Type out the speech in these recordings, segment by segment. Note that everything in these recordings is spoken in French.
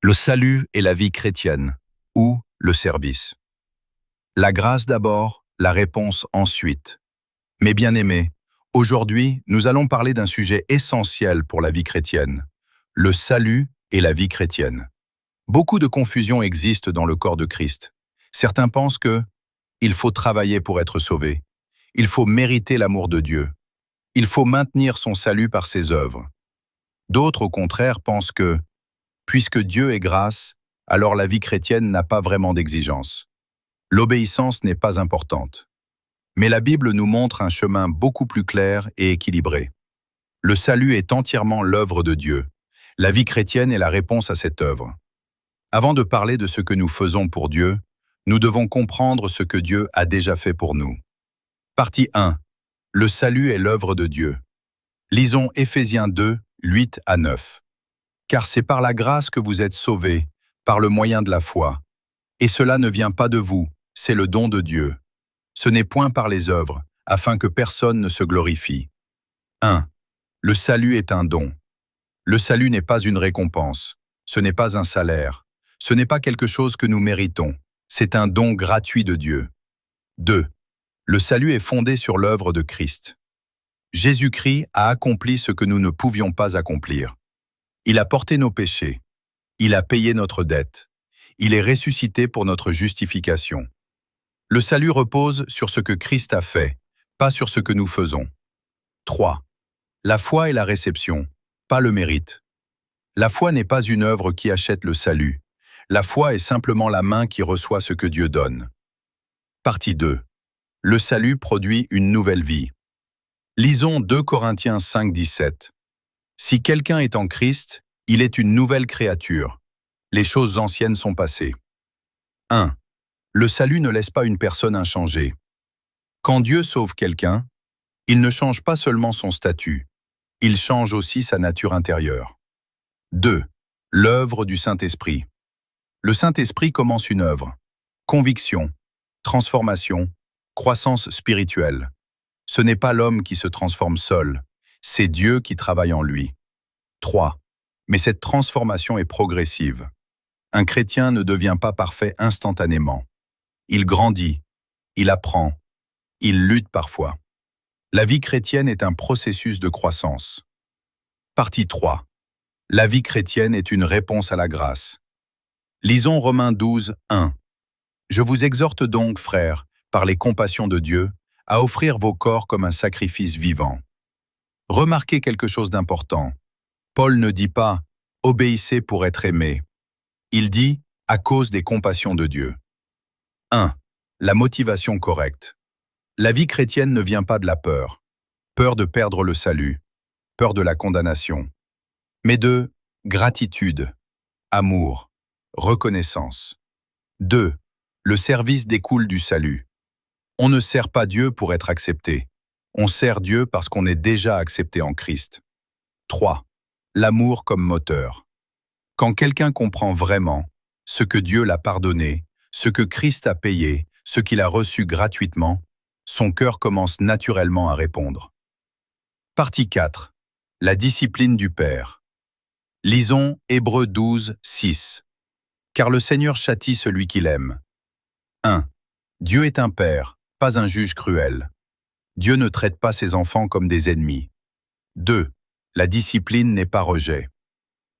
Le salut et la vie chrétienne, ou le service. La grâce d'abord, la réponse ensuite. Mes bien-aimés, aujourd'hui, nous allons parler d'un sujet essentiel pour la vie chrétienne, le salut et la vie chrétienne. Beaucoup de confusion existe dans le corps de Christ. Certains pensent que il faut travailler pour être sauvé, il faut mériter l'amour de Dieu, il faut maintenir son salut par ses œuvres. D'autres, au contraire, pensent que puisque Dieu est grâce, alors la vie chrétienne n'a pas vraiment d'exigence. L'obéissance n'est pas importante. Mais la Bible nous montre un chemin beaucoup plus clair et équilibré. Le salut est entièrement l'œuvre de Dieu. La vie chrétienne est la réponse à cette œuvre. Avant de parler de ce que nous faisons pour Dieu, nous devons comprendre ce que Dieu a déjà fait pour nous. Partie 1. Le salut est l'œuvre de Dieu. Lisons Éphésiens 2, 8 à 9. Car c'est par la grâce que vous êtes sauvés, par le moyen de la foi. Et cela ne vient pas de vous, c'est le don de Dieu. Ce n'est point par les œuvres, afin que personne ne se glorifie. 1. Le salut est un don. Le salut n'est pas une récompense, ce n'est pas un salaire, ce n'est pas quelque chose que nous méritons, c'est un don gratuit de Dieu. 2. Le salut est fondé sur l'œuvre de Christ. Jésus-Christ a accompli ce que nous ne pouvions pas accomplir. Il a porté nos péchés. Il a payé notre dette. Il est ressuscité pour notre justification. Le salut repose sur ce que Christ a fait, pas sur ce que nous faisons. 3. La foi est la réception, pas le mérite. La foi n'est pas une œuvre qui achète le salut. La foi est simplement la main qui reçoit ce que Dieu donne. Partie 2. Le salut produit une nouvelle vie. Lisons 2 Corinthiens 5, 17. Si quelqu'un est en Christ, il est une nouvelle créature. Les choses anciennes sont passées. 1. Le salut ne laisse pas une personne inchangée. Quand Dieu sauve quelqu'un, il ne change pas seulement son statut, il change aussi sa nature intérieure. 2. L'œuvre du Saint-Esprit. Le Saint-Esprit commence une œuvre. Conviction, transformation, croissance spirituelle. Ce n'est pas l'homme qui se transforme seul, c'est Dieu qui travaille en lui. 3. Mais cette transformation est progressive. Un chrétien ne devient pas parfait instantanément. Il grandit, il apprend, il lutte parfois. La vie chrétienne est un processus de croissance. Partie 3. La vie chrétienne est une réponse à la grâce. Lisons Romains 12, 1. Je vous exhorte donc, frères, par les compassions de Dieu, à offrir vos corps comme un sacrifice vivant. Remarquez quelque chose d'important. Paul ne dit pas « obéissez pour être aimé ». Il dit « à cause des compassions de Dieu ». 1. La motivation correcte. La vie chrétienne ne vient pas de la peur. Peur de perdre le salut, peur de la condamnation. Mais de gratitude, amour, reconnaissance. 2. Le service découle du salut. On ne sert pas Dieu pour être accepté. On sert Dieu parce qu'on est déjà accepté en Christ. 3. L'amour comme moteur. Quand quelqu'un comprend vraiment ce que Dieu l'a pardonné, ce que Christ a payé, ce qu'il a reçu gratuitement, son cœur commence naturellement à répondre. Partie 4. La discipline du Père. Lisons Hébreux 12, 6. Car le Seigneur châtie celui qu'il aime. 1. Dieu est un Père, pas un juge cruel. Dieu ne traite pas ses enfants comme des ennemis. 2. La discipline n'est pas rejet.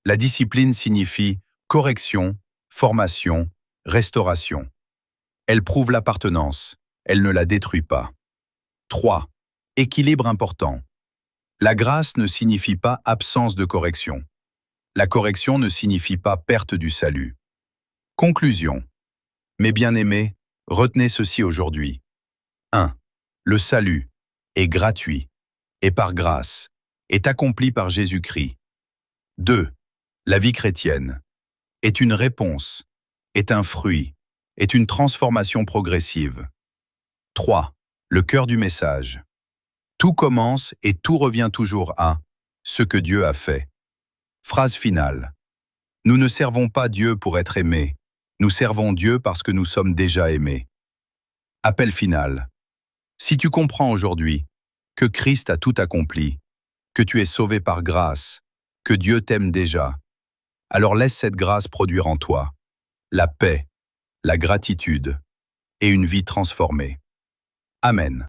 La discipline signifie correction, formation, restauration. Elle prouve l'appartenance, elle ne la détruit pas. 3. Équilibre important. La grâce ne signifie pas absence de correction. La correction ne signifie pas perte du salut. Conclusion. Mes bien-aimés, retenez ceci aujourd'hui. 1. Le salut est gratuit et par grâce, est accompli par Jésus-Christ. 2. La vie chrétienne est une réponse, est un fruit, est une transformation progressive. 3. Le cœur du message. Tout commence et tout revient toujours à ce que Dieu a fait. Phrase finale. Nous ne servons pas Dieu pour être aimés, nous servons Dieu parce que nous sommes déjà aimés. Appel final. Si tu comprends aujourd'hui que Christ a tout accompli, que tu es sauvé par grâce, que Dieu t'aime déjà, Alors laisse cette grâce produire en toi la paix, la gratitude et une vie transformée. Amen.